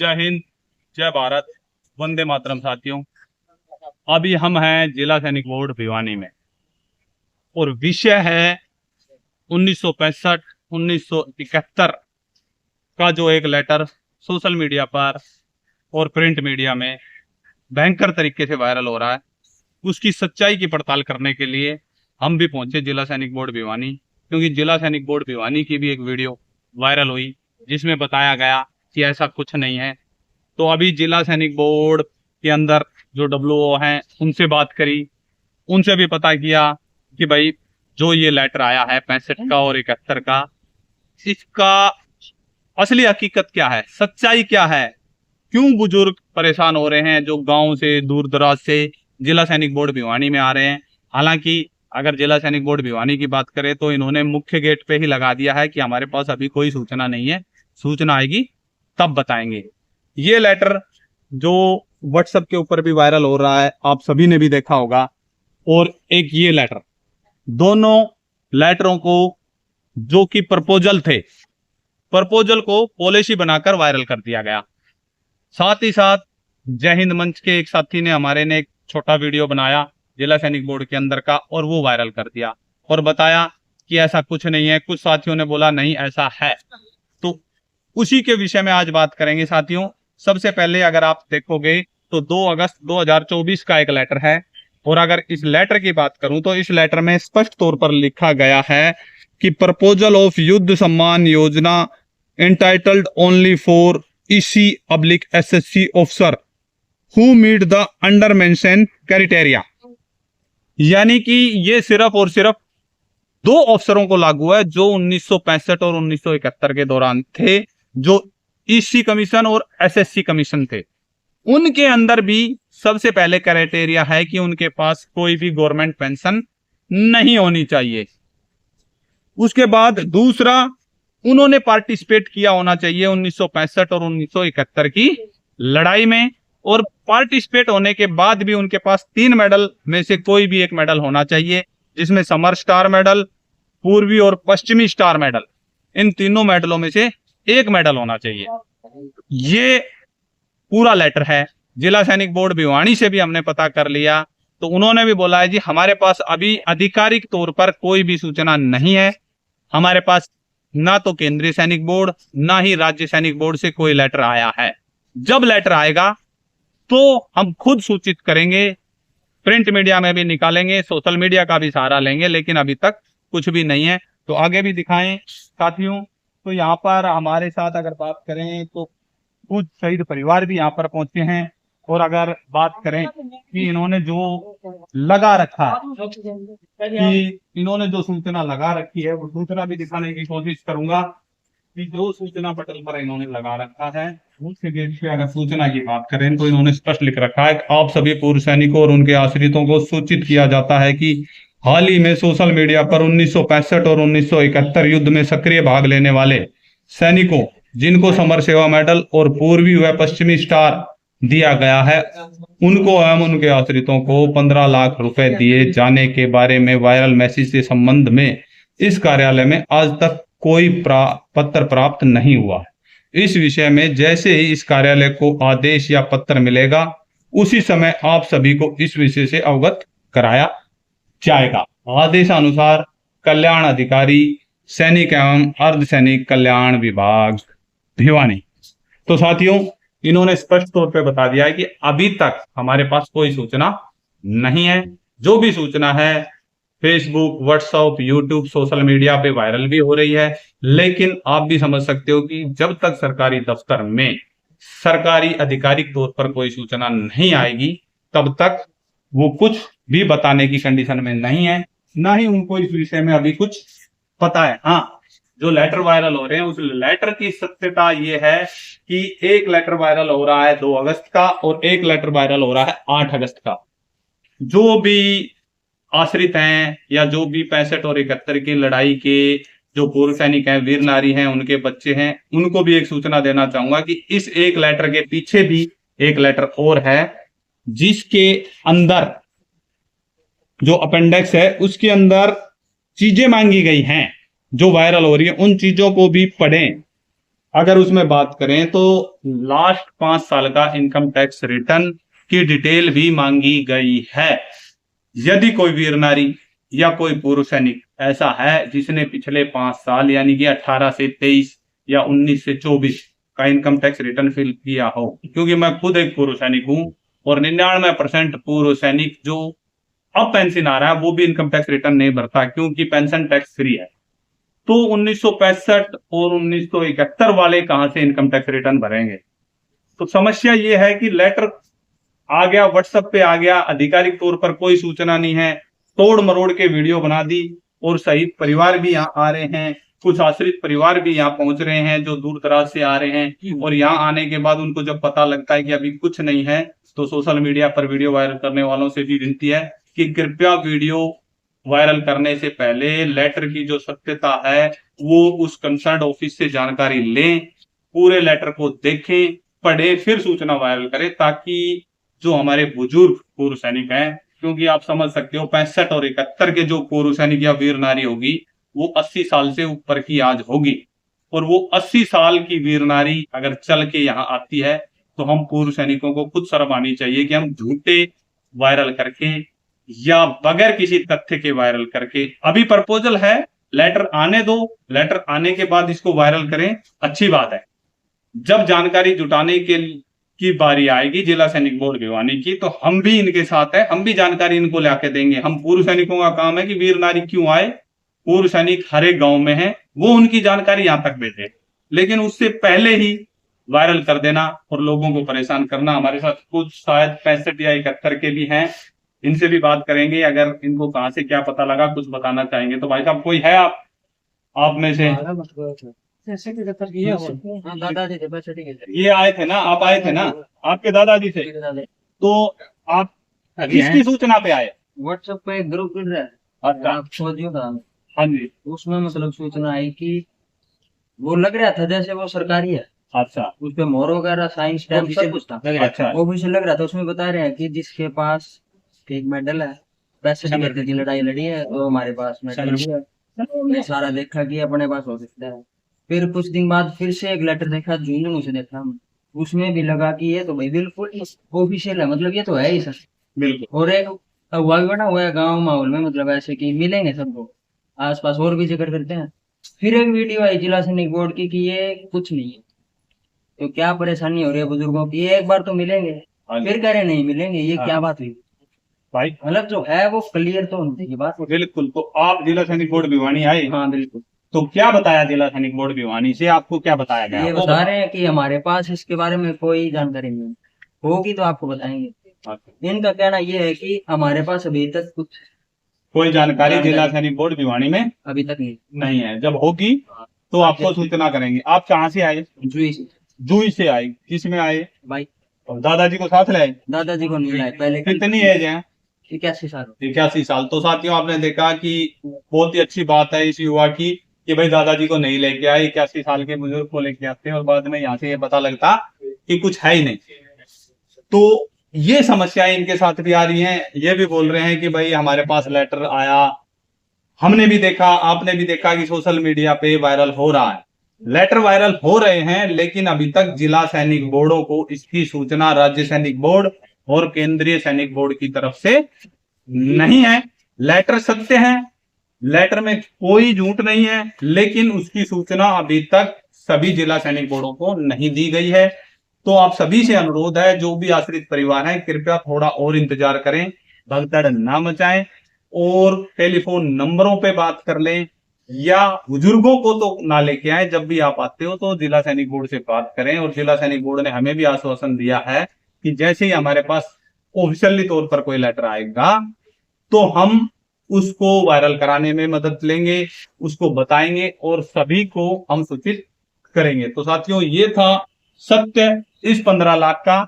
जय हिंद, जय भारत, वंदे मातरम। साथियों, अभी हम हैं जिला सैनिक बोर्ड भिवानी में और विषय है 1965 1971 का जो एक लेटर सोशल मीडिया पर और प्रिंट मीडिया में भयंकर तरीके से वायरल हो रहा है। उसकी सच्चाई की पड़ताल करने के लिए हम भी पहुंचे जिला सैनिक बोर्ड भिवानी, क्योंकि जिला सैनिक बोर्ड भिवानी की भी एक वीडियो वायरल हुई जिसमें बताया गया कि ऐसा कुछ नहीं है। तो अभी जिला सैनिक बोर्ड के अंदर जो डब्ल्यूओ हैं उनसे बात करी, उनसे भी पता किया कि भाई जो ये लेटर आया है 65 का और 71 का, इसका असली हकीकत क्या है, सच्चाई क्या है, क्यों बुजुर्ग परेशान हो रहे हैं जो गांव से दूर दराज से जिला सैनिक बोर्ड भिवानी में आ रहे हैं। हालांकि अगर जिला सैनिक बोर्ड भिवानी की बात करें तो इन्होंने मुख्य गेट पे ही लगा दिया है कि हमारे पास अभी कोई सूचना नहीं है, सूचना आएगी तब बताएंगे। ये लेटर जो व्हाट्सएप के ऊपर भी वायरल हो रहा है, आप सभी ने भी देखा होगा, और एक ये लेटर, दोनों लेटरों को जो कि प्रपोजल को पॉलिसी बनाकर वायरल कर दिया गया। साथ ही साथ जय हिंद मंच के एक साथी ने हमारे ने एक छोटा वीडियो बनाया जिला सैनिक बोर्ड के अंदर का और वो वायरल कर दिया और बताया कि ऐसा कुछ नहीं है। कुछ साथियों ने बोला नहीं ऐसा है, तो उसी के विषय में आज बात करेंगे साथियों। सबसे पहले अगर आप देखोगे तो 2 अगस्त 2024 का एक लेटर है, और अगर इस लेटर की बात करूं तो इस लेटर में स्पष्ट तौर पर लिखा गया है कि proposal of Yuddh Samman Yojana entitled only for EC/SSC officer who meet the under mention criteria. यानी कि ये सिर्फ और सिर्फ 2 अफसरों को लागू है जो 1965 और 1971 के दौरान थे, जो EC कमीशन और SSC कमीशन थे। उनके अंदर भी सबसे पहले क्राइटेरिया है कि उनके पास कोई भी गवर्नमेंट पेंशन नहीं होनी चाहिए। उसके बाद दूसरा, उन्होंने पार्टिसिपेट किया होना चाहिए 1965 और 1971 की लड़ाई में, और पार्टिसिपेट होने के बाद भी उनके पास 3 मेडल में से कोई भी एक मेडल होना चाहिए, जिसमें समर स्टार मेडल, पूर्वी और पश्चिमी स्टार मेडल, इन तीनों मेडलों में से एक मेडल होना चाहिए। ये पूरा लेटर है। जिला सैनिक बोर्ड भिवानी से भी हमने पता कर लिया, तो उन्होंने भी बोला है जी हमारे पास अभी आधिकारिक तौर पर कोई भी सूचना नहीं है। हमारे पास ना तो केंद्रीय सैनिक बोर्ड ना ही राज्य सैनिक बोर्ड से कोई लेटर आया है। जब लेटर आएगा तो हम खुद सूचित करेंगे, प्रिंट मीडिया में भी निकालेंगे, सोशल मीडिया का भी सहारा लेंगे, लेकिन अभी तक कुछ भी नहीं है। तो आगे भी दिखाएं साथियों। तो यहाँ पर हमारे साथ अगर बात करें तो कुछ शहीद परिवार भी यहाँ पर पहुंचे हैं, और अगर बात करें कि इन्होंने जो लगा रखा है, कि इन्होंने जो सूचना लगा रखी है वो सूचना भी दिखाने की कोशिश करूंगा कि जो सूचना पटल पर इन्होंने लगा रखा है मुख्य गेट पे अगर सूचना की बात करें तो इन्होंने स्पष्ट लिख रखा है, आप सभी पूर्व सैनिकों और उनके आश्रितों को सूचित किया जाता है कि हाल ही में सोशल मीडिया पर 1965 और 1971 युद्ध में सक्रिय भाग लेने वाले सैनिकों जिनको समर सेवा मेडल और पूर्वी व पश्चिमी स्टार दिया गया है, उनको एवं उनके आश्रितों को 15 लाख रुपए दिए जाने के बारे में वायरल मैसेज के संबंध में इस कार्यालय में आज तक कोई पत्र प्राप्त नहीं हुआ है। इस विषय में जैसे ही इस कार्यालय को आदेश या पत्र मिलेगा उसी समय आप सभी को इस विषय से अवगत कराया जाएगा। आदेशानुसार कल्याण अधिकारी सैनिक एवं अर्धसैनिक कल्याण विभाग भिवानी। तो साथियों, इन्होंने स्पष्ट तौर पे बता दिया है कि अभी तक हमारे पास कोई सूचना नहीं है। जो भी सूचना है Facebook, WhatsApp, YouTube, social media पे वायरल भी हो रही है, लेकिन आप भी समझ सकते हो कि जब तक सरकारी दफ्तर में सरकारी आधिकारिक तौर पर कोई सूचना नहीं आएगी तब तक वो कुछ भी बताने की कंडीशन में नहीं है, ना ही उनको इस विषय में अभी कुछ पता है। हाँ, जो लेटर वायरल हो रहे हैं उस लेटर की सत्यता ये है कि एक लेटर वायरल हो रहा है 2 अगस्त का और एक लेटर वायरल हो रहा है 8 अगस्त का। जो भी आश्रित हैं या जो भी 65 और 71 की लड़ाई के जो पूर्व सैनिक हैं, वीर नारी हैं, उनके बच्चे हैं, उनको भी एक सूचना देना चाहूंगा कि इस एक लेटर के पीछे भी एक लेटर और है जिसके अंदर जो अपेंडिक्स है उसके अंदर चीजें मांगी गई हैं जो वायरल हो रही है, उन चीजों को भी पढ़ें। अगर उसमें बात करें तो लास्ट 5 साल का इनकम टैक्स रिटर्न की डिटेल भी मांगी गई है। यदि कोई वीर नारी या कोई पूर्व सैनिक ऐसा है जिसने पिछले 5 साल यानी कि 18 से 23 या 19 से 24 का इनकम टैक्स रिटर्न फिल किया हो, क्योंकि मैं खुद एक पूर्व सैनिक हूं और 99% पूर्व सैनिक जो अब पेंशन आ रहा है वो भी इनकम टैक्स रिटर्न नहीं भरता, क्योंकि पेंशन टैक्स फ्री है। तो 1965 और 1971 वाले कहां से इनकम टैक्स रिटर्न भरेंगे? तो समस्या ये है कि लेटर आ गया, व्हाट्सएप पे आ गया, आधिकारिक तौर पर कोई सूचना नहीं है, तोड़ मरोड़ के वीडियो बना दी, और शहीद परिवार भी यहाँ आ रहे हैं, कुछ आश्रित परिवार भी यहाँ पहुंच रहे हैं जो दूर दराज से आ रहे हैं, और यहाँ आने के बाद उनको जब पता लगता है कि अभी कुछ नहीं है, तो सोशल मीडिया पर वीडियो वायरल करने वालों से भी विनती है कि कृपया वीडियो वायरल करने से पहले लेटर की जो सत्यता है वो उस कंसर्न ऑफिस से जानकारी लें, पूरे लेटर को देखें, पढ़े, फिर सूचना वायरल करें, ताकि जो हमारे बुजुर्ग पूर्व सैनिक हैं, क्योंकि आप समझ सकते हो 65 और 71 के जो पूर्व सैनिक या वीर नारी होगी वो 80 साल से ऊपर की आज होगी, और वो 80 साल की वीर नारी अगर चल के यहाँ आती है तो हम पूर्व सैनिकों को खुद शर्म आनी चाहिए कि हम झूठे वायरल करके या बगैर किसी तथ्य के वायरल करके, अभी प्रपोजल है, लेटर आने दो, लेटर आने के बाद इसको वायरल करें, अच्छी बात है। जब जानकारी जुटाने के की बारी आएगी जिला सैनिक बोर्ड भिवानी की, तो हम भी इनके साथ है, हम भी जानकारी इनको लाके देंगे। हम पूर्व सैनिकों का काम है कि वीर नारी क्यों आए, पूर्व सैनिक हर एक गांव में है, वो उनकी जानकारी यहां तक भेजे, लेकिन उससे पहले ही वायरल कर देना और लोगों को परेशान करना। हमारे साथ कुछ शायद 65 या 71 के भी हैं, इनसे भी बात करेंगे, अगर इनको कहां से क्या पता लगा कुछ बताना चाहेंगे तो। भाई साहब कोई है आप में से? ये आए थे ना, आप आए थे ना आपके दादाजी से, तो आप किसकी सूचना पे आए? व्हाट्सएप पे एक ग्रुप चल रहा है, अच्छा, आप खोजियो था, हाँ जी, उसमें मतलब सूचना आई कि वो लग रहा था जैसे वो सरकारी है, अच्छा, उस पे मोहर वगैरह साइन स्टैम्प सब कुछ था, अच्छा, ऑफिशियल लग रहा था। उसमें बता रहे हैं कि जिसके पास एक मेडल है, 65 की लड़ाई लड़ी है, तो हमारे पास मेडल है। ये सारा देखा कि अपने पास हो सकता है। फिर कुछ दिन बाद फिर से एक लेटर देखा, जून से देखा, उसमें भी लगा कि ये तो भाई बिल्कुल ऑफिशियल है, मतलब ये तो है ही सर, बिल्कुल। और एक हुआ भी बना हुआ है गांव माहौल में, मतलब ऐसे कि मिलेंगे सबको, आसपास और भी जिक्र करते हैं। फिर एक वीडियो आई जिला सैनिक बोर्ड की कि ये कुछ नहीं है, तो क्या परेशानी हो रही है बुजुर्गों की, ये एक बार तो मिलेंगे, फिर कह रहे नहीं मिलेंगे, ये क्या बात हुई भाई? मतलब जो है वो क्लियर तो होनी चाहिए बात। बिल्कुल। तो आप जिला सैनिक बोर्ड भिवानी आए? हाँ बिल्कुल। तो क्या बताया जिला सैनिक बोर्ड भिवानी से, आपको क्या बताया गया? ये बता रहे हैं कि हमारे पास इसके बारे में कोई जानकारी नहीं होगी तो आपको बताएंगे। इनका कहना ये है कि हमारे पास अभी तक कुछ कोई जानकारी जिला सैनिक बोर्ड भिवानी में अभी तक नहीं है, जब होगी तो आपको सूचना करेंगे। आप कहाँ से आए? जुई से आए। किस में आए भाई? और दादाजी को साथ ले आए? दादाजी को नहीं लाए पहले। कितनी एज है? 81 साल। 81 साल। तो साथियों आपने देखा कि बहुत ही अच्छी बात है इस युवा की कि भाई दादाजी को नहीं लेके आए, 81 साल के बुजुर्ग को लेके आते हैं और बाद में यहाँ से ये पता लगता कि कुछ है ही नहीं। तो ये समस्याएं इनके साथ भी आ रही हैं। ये भी बोल रहे हैं कि भाई हमारे पास लेटर आया, हमने भी देखा, आपने भी देखा कि सोशल मीडिया पे वायरल हो रहा है, लेटर वायरल हो रहे हैं, लेकिन अभी तक जिला सैनिक बोर्डों को इसकी सूचना राज्य सैनिक बोर्ड और केंद्रीय सैनिक बोर्ड की तरफ से नहीं है। लेटर सत्य है, लेटर में कोई झूठ नहीं है, लेकिन उसकी सूचना अभी तक सभी जिला सैनिक बोर्डों को नहीं दी गई है। तो आप सभी से अनुरोध है, जो भी आश्रित परिवार है, कृपया थोड़ा और इंतजार करें, भगदड़ ना मचाएं और टेलीफोन नंबरों पे बात कर लें, या बुजुर्गों को तो ना लेके आए। जब भी आप आते हो तो जिला सैनिक बोर्ड से बात करें। और जिला सैनिक बोर्ड ने हमें भी आश्वासन दिया है कि जैसे ही हमारे पास ऑफिशियली तौर पर कोई लेटर आएगा तो हम उसको वायरल कराने में मदद लेंगे, उसको बताएंगे और सभी को हम सूचित करेंगे। तो साथियों ये था सत्य इस 15 लाख का।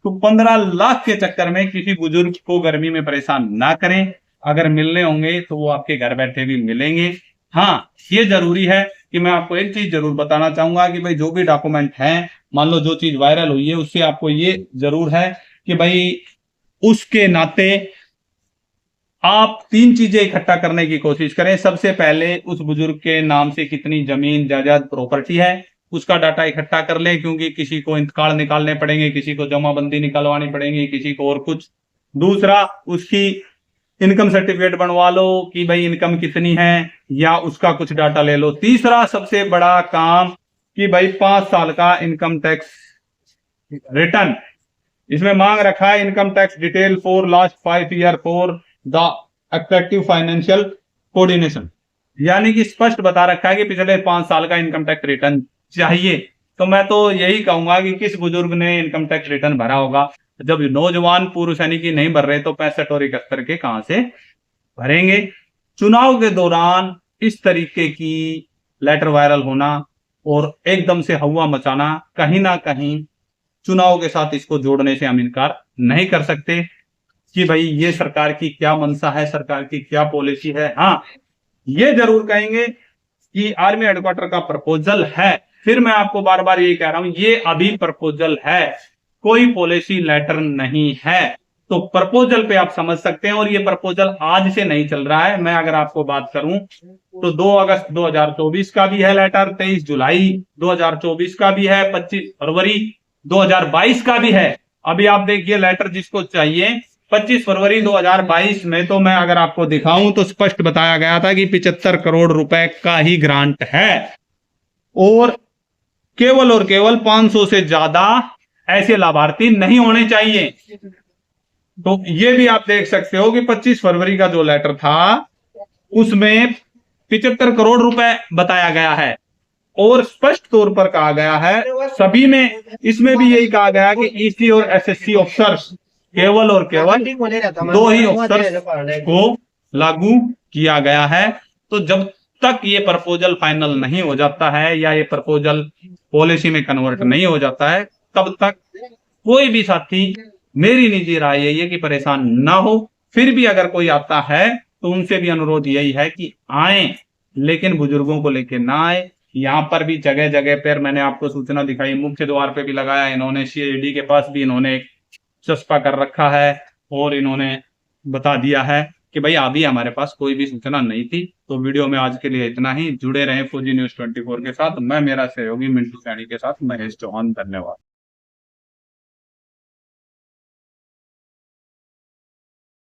तो 15 लाख के चक्कर में किसी बुजुर्ग को गर्मी में परेशान ना करें। अगर मिलने होंगे तो वो आपके घर बैठे भी मिलेंगे। हाँ, ये जरूरी है कि मैं आपको एक चीज जरूर बताना चाहूंगा कि भाई जो भी डॉक्यूमेंट हैं, मान लो जो चीज वायरल हुई है, उससे आपको ये जरूर है कि भाई उसके नाते आप 3 चीजें इकट्ठा करने की कोशिश करें। सबसे पहले उस बुजुर्ग के नाम से कितनी जमीन जायदाद प्रॉपर्टी है, उसका डाटा इकट्ठा कर लें, क्योंकि किसी को इंतकाल निकालने पड़ेंगे, किसी को जमाबंदी निकलवानी पड़ेगी, किसी को और कुछ। दूसरा, उसकी इनकम सर्टिफिकेट बनवा लो कि भाई इनकम कितनी है, या उसका कुछ डाटा ले लो। तीसरा सबसे बड़ा काम कि भाई 5 साल का इनकम टैक्स रिटर्न, इसमें मांग रखा है income tax detail for last 5 year for the active financial coordination, यानी कि स्पष्ट बता रखा है कि पिछले 5 साल का इनकम टैक्स रिटर्न चाहिए। तो मैं तो यही कहूंगा कि किस बुजुर्ग ने इनकम टैक्स रिटर्न भरा होगा। जब नौजवान पूर्व सैनिक नहीं भर रहे तो 65 और 71 के कहां से भरेंगे। चुनाव के दौरान इस तरीके की लेटर वायरल होना और एकदम से हवा मचाना, कहीं ना कहीं चुनाव के साथ इसको जोड़ने से हम इनकार नहीं कर सकते कि भाई ये सरकार की क्या मंशा है, सरकार की क्या पॉलिसी है। हाँ, ये जरूर कहेंगे कि आर्मी हेडक्वार्टर का प्रपोजल है। फिर मैं आपको बार बार यही कह रहा हूं, ये अभी प्रपोजल है, कोई पॉलिसी लेटर नहीं है। तो प्रपोजल पे आप समझ सकते हैं, और ये प्रपोजल आज से नहीं चल रहा है। मैं अगर आपको बात करूं तो 2 अगस्त 2024 का भी है लेटर, 23 जुलाई 2024 का भी है, 25 फरवरी 2022 का भी है। अभी आप देखिए लेटर जिसको चाहिए 25 फरवरी 2022 में, तो मैं अगर आपको दिखाऊं तो स्पष्ट बताया गया था कि 75 करोड़ रुपए का ही ग्रांट है, और केवल 500 से ज्यादा ऐसे लाभार्थी नहीं होने चाहिए। तो ये भी आप देख सकते हो कि 25 फरवरी का जो लेटर था उसमें 75 करोड़ रुपए बताया गया है, और स्पष्ट तौर पर कहा गया है सभी में, इसमें भी यही कहा गया कि ईसी और एसएससी ऑफिसर्स केवल 2 ही ऑफिसर्स को लागू किया गया है। तो जब तक ये प्रपोजल फाइनल नहीं हो जाता है या ये प्रपोजल पॉलिसी में कन्वर्ट नहीं हो जाता है, तब तक कोई भी साथी, मेरी निजी राय यही है कि परेशान ना हो। फिर भी अगर कोई आता है तो उनसे भी अनुरोध यही है कि आए, लेकिन बुजुर्गों को लेके ना आए। यहाँ पर भी जगह जगह पर मैंने आपको सूचना दिखाई, मुख्य द्वार पे भी लगाया इन्होंने, सीआईडी के पास भी इन्होंने एक चस्पा कर रखा है, और इन्होंने बता दिया है कि भाई अभी हमारे पास कोई भी सूचना नहीं थी। तो वीडियो में आज के लिए इतना ही। जुड़े रहें फौजी न्यूज 24 के साथ। मैं मेरा सहयोगी मिंटू सैनी के साथ महेश चौहान। धन्यवाद।